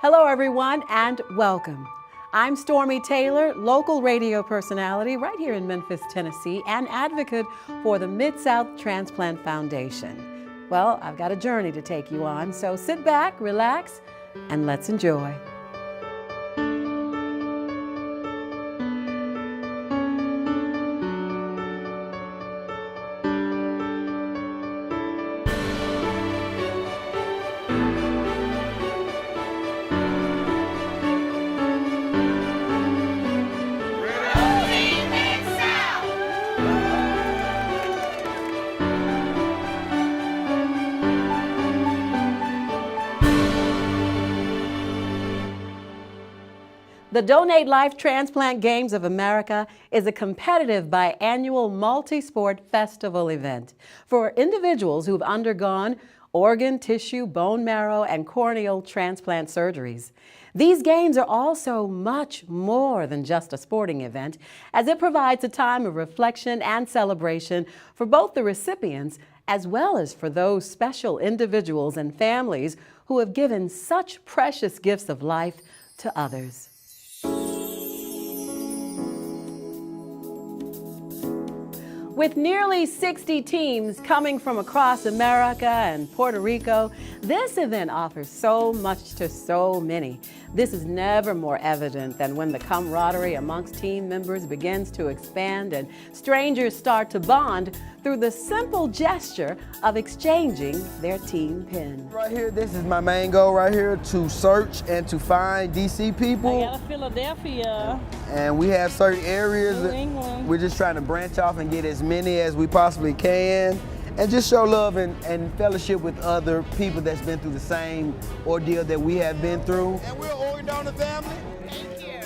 Hello, everyone, and welcome. I'm Stormy Taylor, local radio personality right here in Memphis, Tennessee, and advocate for the Mid-South Transplant Foundation. Well, I've got a journey to take you on, so sit back, relax, and let's enjoy. The Donate Life Transplant Games of America is a competitive biannual multi-sport festival event for individuals who've undergone organ, tissue, bone marrow, and corneal transplant surgeries. These games are also much more than just a sporting event, as it provides a time of reflection and celebration for both the recipients as well as for those special individuals and families who have given such precious gifts of life to others. With nearly 60 teams coming from across America and Puerto Rico, this event offers so much to so many. This is never more evident than when the camaraderie amongst team members begins to expand and strangers start to bond through the simple gesture of exchanging their team pin. Right here, this is my main goal right here, to search and to find DC people. I got Philadelphia. And we have certain areas New England. We're just trying to branch off and get as many as we possibly can and just show love and fellowship with other people that's been through the same ordeal that we have been through. And we're organ donor family. Thank you.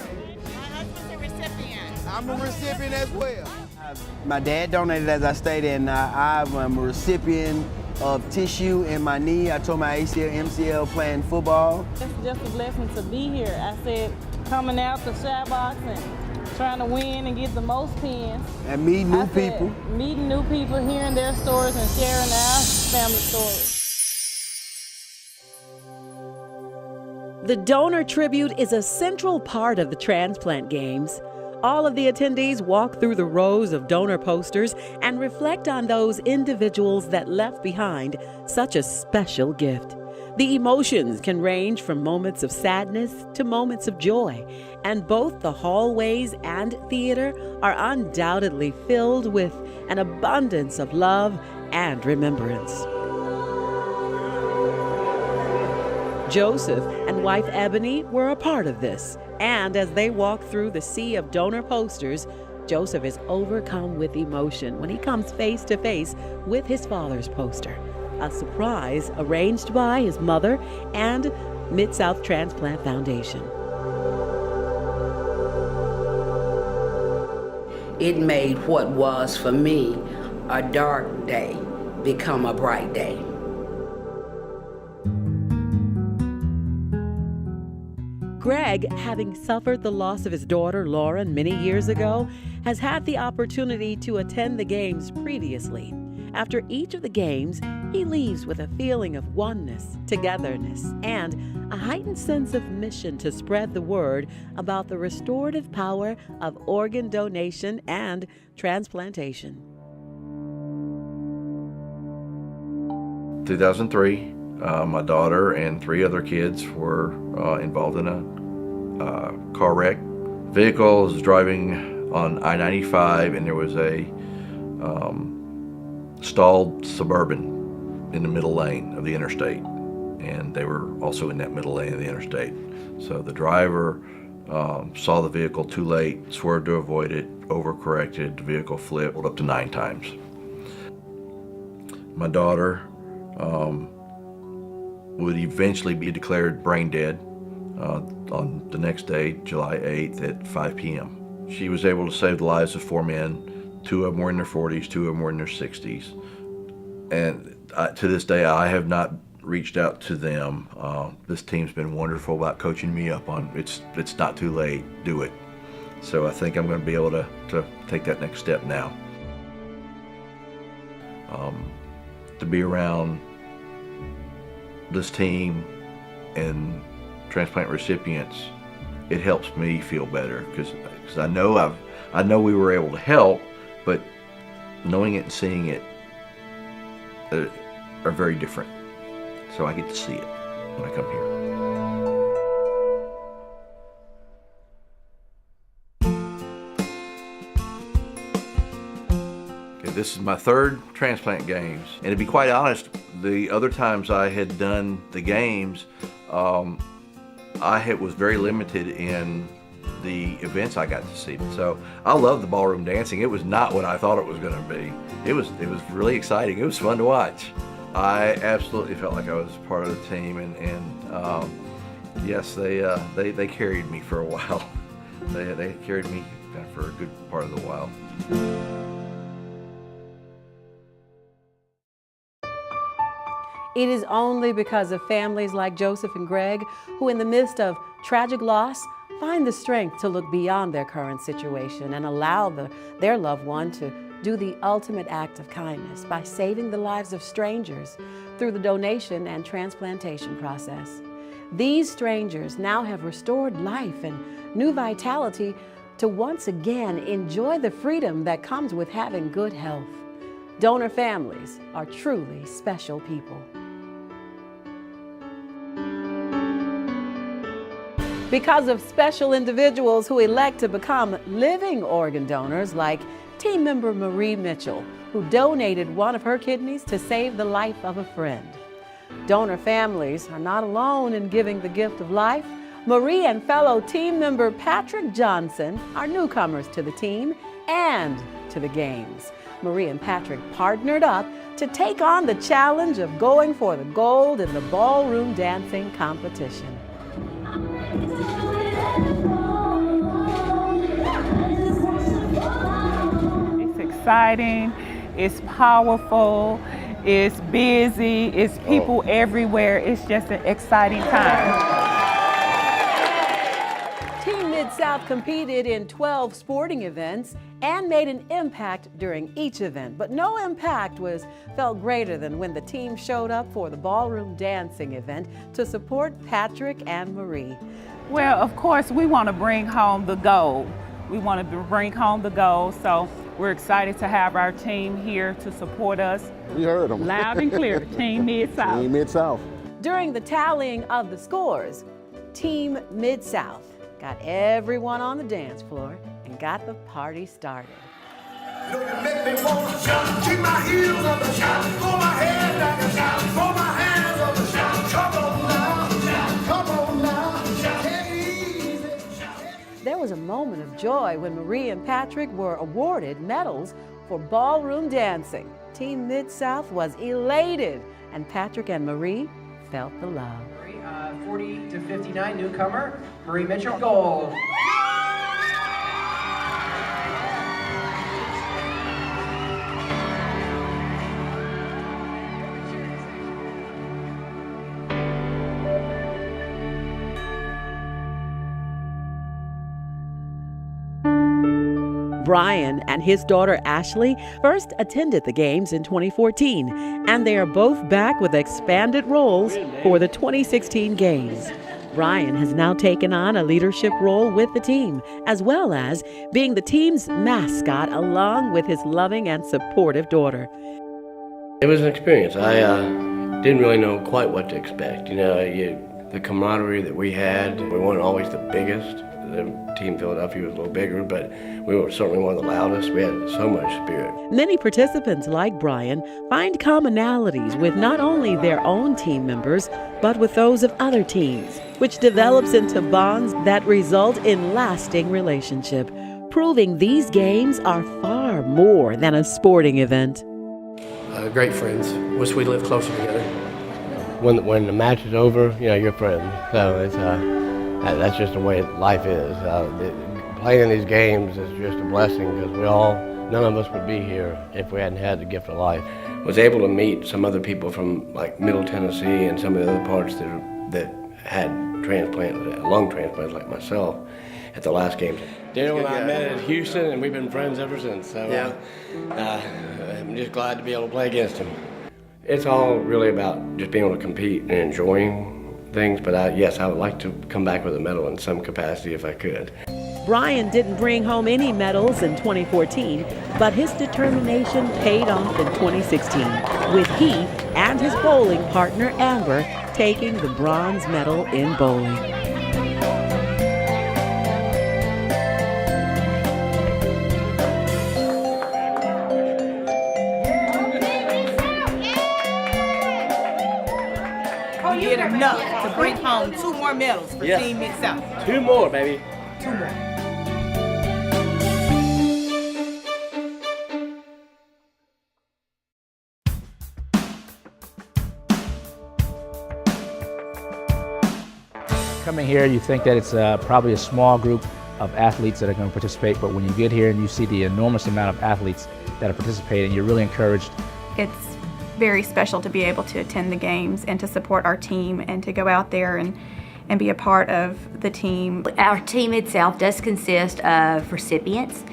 My husband's a recipient. I'm a recipient as well. My dad donated, as I stated, and I am a recipient of tissue in my knee. I tore my ACL, MCL playing football. It's just a blessing to be here. I said coming out the Shybox and trying to win and get the most pins. And meet new people. Meeting new people, hearing their stories and sharing our family stories. The donor tribute is a central part of the transplant games. All of the attendees walk through the rows of donor posters and reflect on those individuals that left behind such a special gift. The emotions can range from moments of sadness to moments of joy, and both the hallways and theater are undoubtedly filled with an abundance of love and remembrance. Joseph and wife Ebony were a part of this, and as they walk through the sea of donor posters, Joseph is overcome with emotion when he comes face to face with his father's poster, a surprise arranged by his mother and Mid-South Transplant Foundation. It made what was for me a dark day become a bright day. Greg, having suffered the loss of his daughter Lauren many years ago, has had the opportunity to attend the games previously. After each of the games, he leaves with a feeling of oneness, togetherness, and a heightened sense of mission to spread the word about the restorative power of organ donation and transplantation. 2003, my daughter and 3 other kids were involved in a car wreck. Vehicle was driving on I-95 and there was a stalled Suburban in the middle lane of the interstate, and they were also in that middle lane of the interstate. So the driver saw the vehicle too late, swerved to avoid it, overcorrected, the vehicle flipped up to 9 times. My daughter would eventually be declared brain dead on the next day, July 8th at 5 p.m. She was able to save the lives of 4 men. 2 of them were in their 40s, 2 of them were in their 60s. And to this day, I have not reached out to them. This team's been wonderful about coaching me up on it's not too late, do it. So I think I'm going to be able to take that next step now. To be around this team and transplant recipients, it helps me feel better because I know we were able to help, but knowing it and seeing it are very different. So I get to see it when I come here. This is my third transplant games, and to be quite honest, the other times I had done the games, I was very limited in the events I got to see. So I love the ballroom dancing. It was not what I thought it was going to be. It was really exciting. It was fun to watch. I absolutely felt like I was part of the team, and yes, they carried me for a while. They carried me for a good part of the while. It is only because of families like Joseph and Greg who, in the midst of tragic loss, find the strength to look beyond their current situation and allow their loved one to do the ultimate act of kindness by saving the lives of strangers through the donation and transplantation process. These strangers now have restored life and new vitality to once again enjoy the freedom that comes with having good health. Donor families are truly special people. Because of special individuals who elect to become living organ donors, like team member Marie Mitchell, who donated one of her kidneys to save the life of a friend. Donor families are not alone in giving the gift of life. Marie and fellow team member Patrick Johnson are newcomers to the team and to the games. Marie and Patrick partnered up to take on the challenge of going for the gold in the ballroom dancing competition. It's exciting, it's powerful, it's busy, it's people everywhere. It's just an exciting time. Team Mid-South competed in 12 sporting events and made an impact during each event, but no impact was felt greater than when the team showed up for the ballroom dancing event to support Patrick and Marie. Well, of course, we want to bring home the gold. We want to bring home the gold, so we're excited to have our team here to support us. We heard them. Loud and clear, Team Mid-South. Team Mid-South. During the tallying of the scores, Team Mid-South got everyone on the dance floor and got the party started. You make me want to shout, keep my heels on the shout, throw my head back and shout, throw my hands on the shout, come on now, come on now, take it easy. There was a moment of joy when Marie and Patrick were awarded medals for ballroom dancing. Team Mid-South was elated, and Patrick and Marie felt the love. 40 to 59 newcomer, Marie Mitchell, gold. Brian and his daughter Ashley first attended the games in 2014, and they are both back with expanded roles for the 2016 games. Brian has now taken on a leadership role with the team, as well as being the team's mascot along with his loving and supportive daughter. It was an experience. I didn't really know quite what to expect. The camaraderie that we had, we weren't always the biggest. The Team Philadelphia was a little bigger, but we were certainly one of the loudest. We had so much spirit. Many participants, like Brian, find commonalities with not only their own team members, but with those of other teams, which develops into bonds that result in lasting relationship, proving these games are far more than a sporting event. Great friends. Wish we lived closer together. When the match is over, you're friends. So it's that's just the way life is. Playing these games is just a blessing because none of us would be here if we hadn't had the gift of life. Was able to meet some other people from like Middle Tennessee and some of the other parts that had lung transplants like myself at the last game. Daniel and I met at Houston and we've been friends ever since. So I'm just glad to be able to play against him. It's all really about just being able to compete and enjoying things, but yes, I would like to come back with a medal in some capacity if I could. Brian didn't bring home any medals in 2014, but his determination paid off in 2016, with he and his bowling partner Amber taking the bronze medal in bowling. We did enough to bring home 2 more medals for Team Mid-South. 2 more, baby. 2 more. Coming here, you think that it's probably a small group of athletes that are going to participate, but when you get here and you see the enormous amount of athletes that are participating, you're really encouraged. It's very special to be able to attend the games and to support our team and to go out there and be a part of the team. Our team itself does consist of recipients.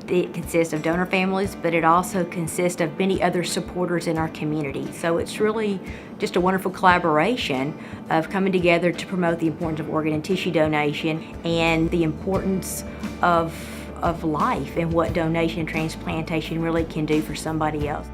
It consists of donor families, but it also consists of many other supporters in our community. So it's really just a wonderful collaboration of coming together to promote the importance of organ and tissue donation and the importance of life and what donation and transplantation really can do for somebody else.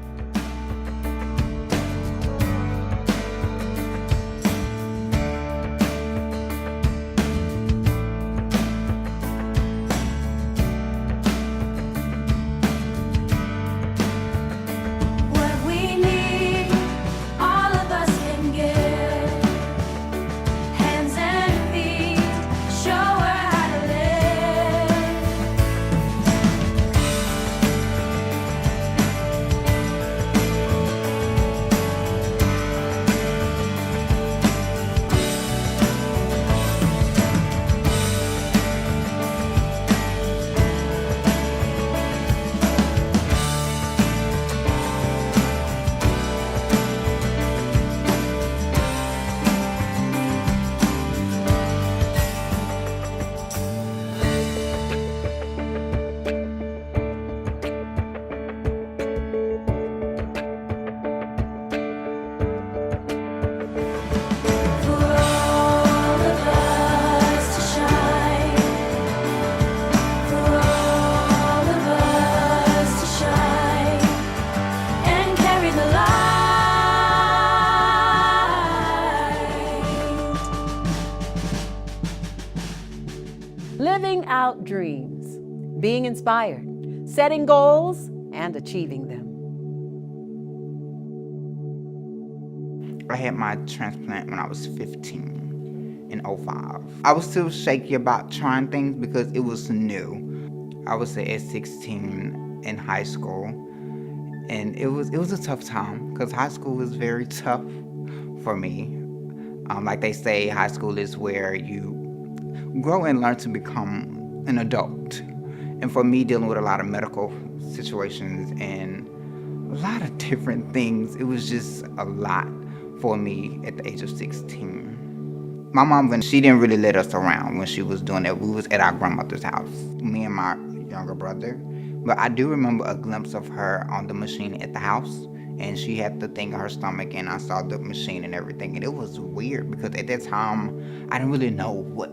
Living out dreams, being inspired, setting goals, and achieving them. I had my transplant when I was 15 in 05. I was still shaky about trying things because it was new. I was at 16 in high school, and it was a tough time because high school was very tough for me. Like they say, high school is where you grow and learn to become an adult. And for me, dealing with a lot of medical situations and a lot of different things, it was just a lot for me at the age of 16. My mom, when she didn't really let us around when she was doing that, we was at our grandmother's house, me and my younger brother. But I do remember a glimpse of her on the machine at the house, and she had the thing in her stomach, and I saw the machine and everything, and it was weird because at that time, I didn't really know what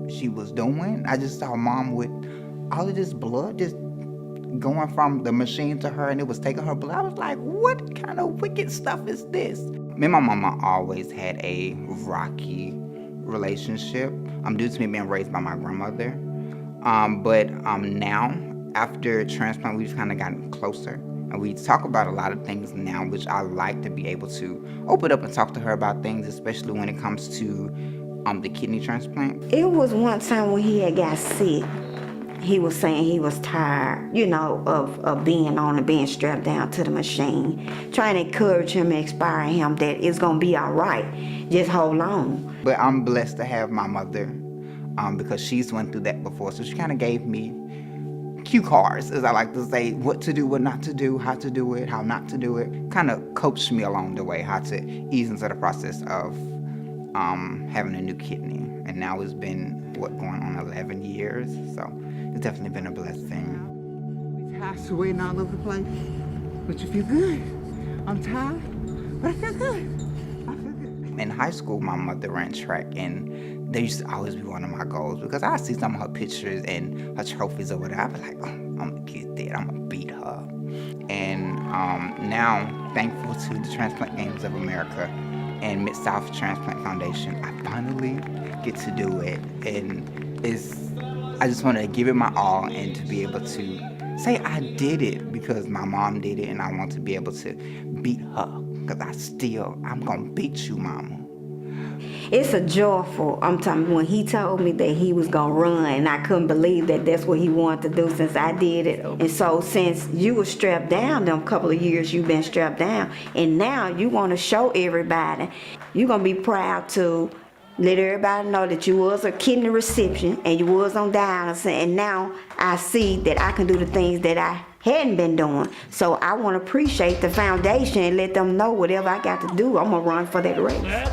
she was doing. I just saw mom with all of this blood just going from the machine to her, and it was taking her blood. I was like, what kind of wicked stuff is this? Me and my mama always had a rocky relationship due to me being raised by my grandmother. But now, after transplant, we've kind of gotten closer. And we talk about a lot of things now, which I like to be able to open up and talk to her about things, especially when it comes to the kidney transplant. It was one time when he had got sick. He was saying he was tired, of being on and being strapped down to the machine, trying to encourage him and inspire him that it's going to be all right. Just hold on. But I'm blessed to have my mother because she's went through that before. So she kind of gave me cue cards, as I like to say, what to do, what not to do, how to do it, how not to do it. Kind of coached me along the way how to ease into the process of having a new kidney. And now it's been, going on 11 years. So it's definitely been a blessing. We're tired, sweating all over the place, but you feel good. I'm tired, but I feel good. in high school, my mother ran track, and they used to always be one of my goals because I see some of her pictures and her trophies or whatever. I be like, oh, I'm gonna get that. I'm gonna beat her. And now, thankful to the Transplant Games of America and Mid-South Transplant Foundation, I finally get to do it. And I just want to give it my all and to be able to say I did it because my mom did it, and I want to be able to beat her because I'm going to beat you, mama. It's a joyful, I'm talking, when he told me that he was gonna run, and I couldn't believe that that's what he wanted to do since I did it. And so since you were strapped down them couple of years you've been strapped down, and now you wanna show everybody, you're gonna be proud to let everybody know that you was a kidney recipient and you was on dialysis, and now I see that I can do the things that I hadn't been doing. So I wanna appreciate the foundation and let them know whatever I got to do, I'm gonna run for that race.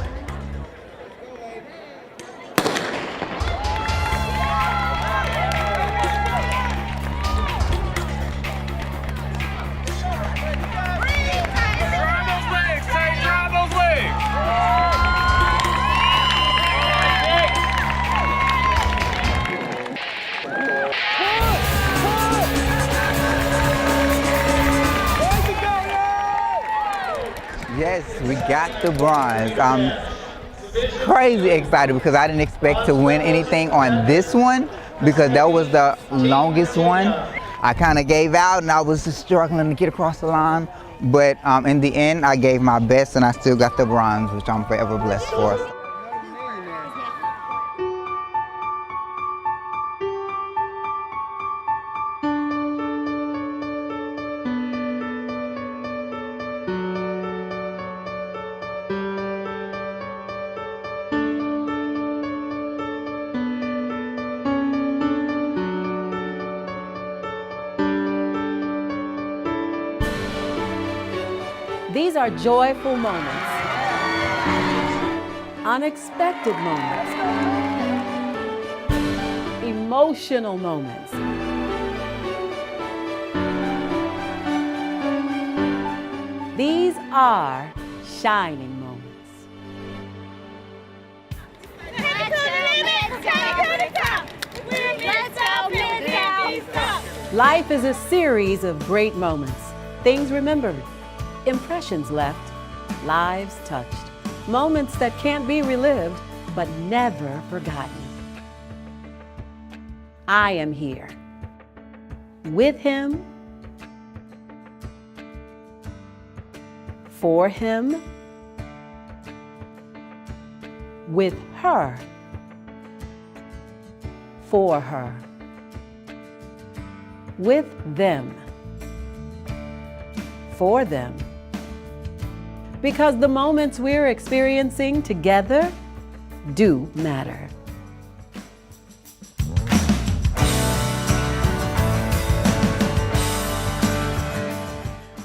Yes, we got the bronze. I'm crazy excited because I didn't expect to win anything on this one because that was the longest one. I kind of gave out and I was just struggling to get across the line, but in the end I gave my best and I still got the bronze, which I'm forever blessed for. These are joyful moments, unexpected moments, emotional moments. These are shining moments. Life is a series of great moments, things remembered, impressions left, lives touched, moments that can't be relived but never forgotten. I am here with him, for him, with her, for her, with them, for them. Because the moments we're experiencing together do matter.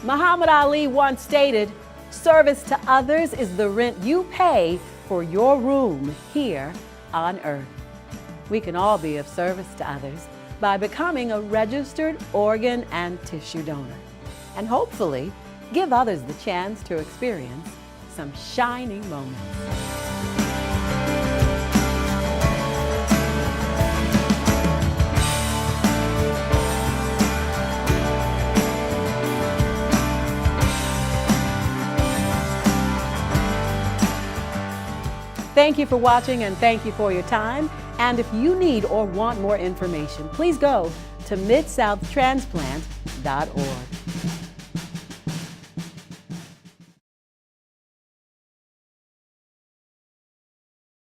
Muhammad Ali once stated, "Service to others is the rent you pay for your room here on earth." We can all be of service to others by becoming a registered organ and tissue donor, and hopefully give others the chance to experience some shining moments. Thank you for watching and thank you for your time. And if you need or want more information, please go to midsouhtransplant.org.